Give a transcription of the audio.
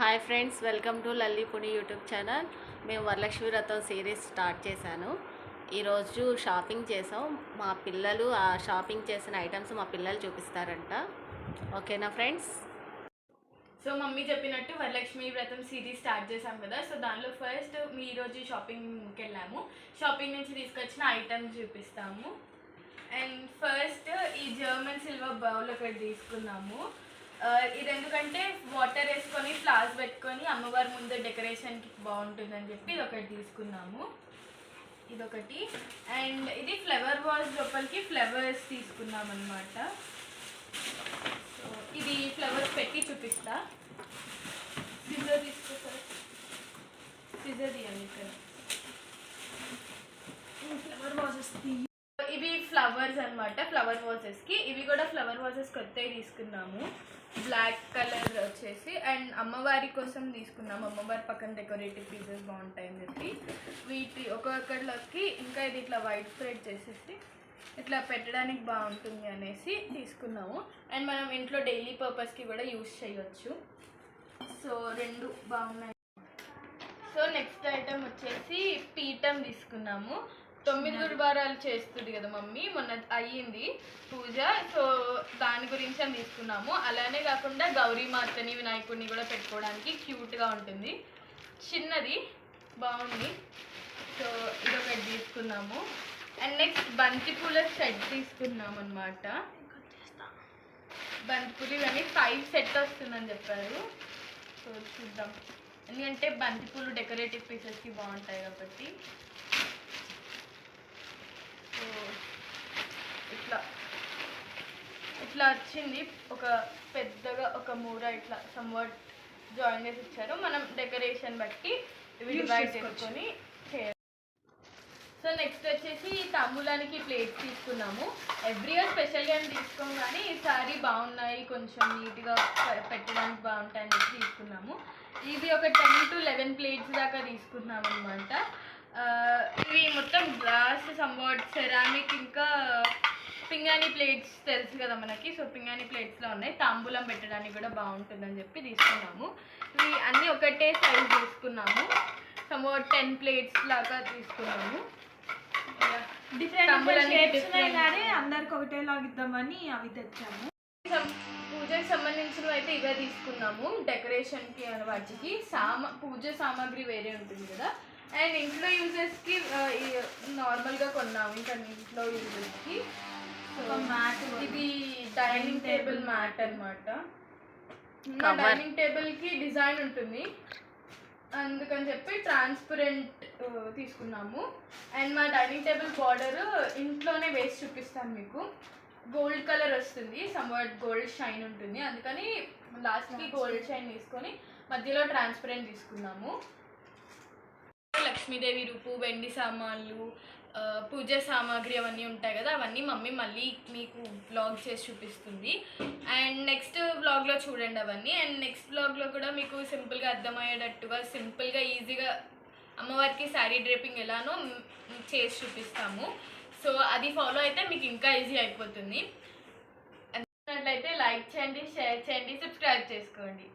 Hi friends, welcome to Lalli Puni YouTube channel. మేము వరలక్ష్మి వ్రతం series start చేశాను. ఈరోజు షాపింగ్ చేసాం. మా పిల్లలు ఆ షాపింగ్ చేసిన ఐటమ్స్ మా పిల్లలు చూపిస్తారంట. ఓకేనా ఫ్రెండ్స్? సో మమ్మీ చెప్పినట్టు వరలక్ష్మి వ్రతం సిరీస్ స్టార్ట్ చేసాం కదా. సో దానిలో ఫస్ట్ ఈరోజు షాపింగ్కి వెళ్ళాము. షాపింగ్ నుంచి తీసుకొచ్చిన ఐటమ్స్ చూపిస్తాము. అండ్ ఫస్ట్ ఈ జర్మన్ సిల్వర్ బౌల్ ఒకటి తీసుకున్నాము. ఇది ఎందుకంటే వాటర్ వేసుకొని ఫ్లవర్స్ పెట్టుకొని అమ్మవారి ముందు డెకరేషన్కి బాగుంటుందని చెప్పి ఇది ఒకటి తీసుకున్నాము. ఇదొకటి. అండ్ ఇది ఫ్లవర్ వాజ్ లోపలికి ఫ్లవర్స్ తీసుకున్నాం అనమాట. సో ఇది ఫ్లవర్స్ పెట్టి చూపిస్తా. సిజర్ తీసుకుంటారు, సిజర్ తీయండి. ఇక్కడ ఫ్లవర్ వాజెస్ ఇవి ఫ్లవర్స్ అనమాట. ఫ్లవర్ వాజెస్కి ఇవి కూడా ఫ్లవర్ వాజెస్ కొత్తవి తీసుకున్నాము. బ్లాక్ కలర్ వచ్చేసి అండ్ అమ్మవారి కోసం తీసుకున్నాము. అమ్మవారి పక్కన డెకరేటివ్ పీసెస్ బాగుంటాయని చెప్పి వీటి ఒక్కొక్కటిలోకి ఇంకా ఇది ఇట్లా వైట్ స్ప్రెడ్ చేసేసి ఇట్లా పెట్టడానికి బాగుంటుంది అనేసి తీసుకున్నాము. అండ్ మనం ఇంట్లో డైలీ పర్పస్కి కూడా యూస్ చేయవచ్చు. సో రెండు బాగున్నాయి. సో నెక్స్ట్ ఐటమ్ వచ్చేసి పీఠం తీసుకున్నాము. 9 గురువారాలు చేస్తుంది కదా మమ్మీ, మొన్న అయ్యింది పూజ. సో దాని గురించి అని తీసుకున్నాము. అలానే కాకుండా గౌరీమాతని వినాయకుడిని కూడా పెట్టుకోవడానికి క్యూట్గా ఉంటుంది. చిన్నది బాగుంది. సో ఇదొకటి తీసుకున్నాము. అండ్ నెక్స్ట్ బంతిపూల సెట్ తీసుకున్నాము అనమాట. బంతిపూలు ఇవన్నీ 5 సెట్ వస్తుందని చెప్పారు. సో చూద్దాం, ఎందుకంటే బంతిపూలు డెకరేటివ్ పీసెస్కి బాగుంటాయి కాబట్టి. సో ఇట్లా ఇట్లా వచ్చింది. ఒక పెద్దగా ఒక మూర ఇట్లా సమ్వాట్ జాయిన్ చేసి ఇచ్చారు. మనం డెకరేషన్ బట్టి ఇవి డివైడ్ చేసుకొని చేయాలి. సో నెక్స్ట్ వచ్చేసి తాంబూలానికి ప్లేట్స్ తీసుకున్నాము. ఎవ్రీ ఇయర్ స్పెషల్గా అని తీసుకోం, కానీ ఈసారి బాగున్నాయి, కొంచెం నీట్గా పెట్టడానికి బాగుంటాయని చెప్పి తీసుకున్నాము. ఇవి ఒక 10 to 11 ప్లేట్స్ దాకా తీసుకున్నాం అనమాట. ఇవి మొత్తం గ్లాస్, సమ్వాట్ సెరామిక్, ఇంకా పింగాణి ప్లేట్స్ తెలుసు కదా మనకి. సో పింగాణి ప్లేట్స్లో ఉన్నాయి. తాంబూలం పెట్టడానికి కూడా బాగుంటుందని చెప్పి తీసుకున్నాము. ఇవి అన్నీ ఒకటే సైజ్ తీసుకున్నాము. సమ్వాట్ 10 ప్లేట్స్ లాగా తీసుకున్నాము. అందరికి ఒకటేలాగా ఇద్దామని అవి తెచ్చాము. పూజకి సంబంధించినవి అయితే ఇవే తీసుకున్నాము. డెకరేషన్కి వాటికి పూజ సామాగ్రి వేరే ఉంటుంది కదా. అండ్ ఇంట్లో యూజెస్కి నార్మల్గా కొన్నాము. ఇంకా ఇంట్లో యూజెస్కి ఇది డైనింగ్ టేబుల్ మ్యాట్ అనమాట. డైనింగ్ టేబుల్కి డిజైన్ ఉంటుంది, అందుకని చెప్పి ట్రాన్స్పరెంట్ తీసుకున్నాము. అండ్ మా డైనింగ్ టేబుల్ బార్డర్ ఇంట్లోనే వేసి చూపిస్తాను మీకు. గోల్డ్ కలర్ వస్తుంది, సమ్వాట్ గోల్డ్ షైన్ ఉంటుంది. అందుకని లాస్ట్కి గోల్డ్ షైన్ తీసుకొని మధ్యలో ట్రాన్స్పరెంట్ తీసుకున్నాము. లక్ష్మీదేవి రూపు, వెండి సామాన్లు, పూజ సామాగ్రి అవన్నీ ఉంటాయి కదా, అవన్నీ మమ్మీ మళ్ళీ మీకు వ్లాగ్ చేసి చూపిస్తుంది. అండ్ నెక్స్ట్ వ్లాగ్లో చూడండి అవన్నీ. అండ్ నెక్స్ట్ వ్లాగ్లో కూడా మీకు సింపుల్గా అర్థమయ్యేటట్టుగా సింపుల్గా ఈజీగా అమ్మవారికి శారీ డ్రేపింగ్ ఎలానో చేసి చూపిస్తాము. సో అది ఫాలో అయితే మీకు ఇంకా ఈజీ అయిపోతుంది. అట్లయితే లైక్ చేయండి, షేర్ చేయండి, సబ్స్క్రైబ్ చేసుకోండి.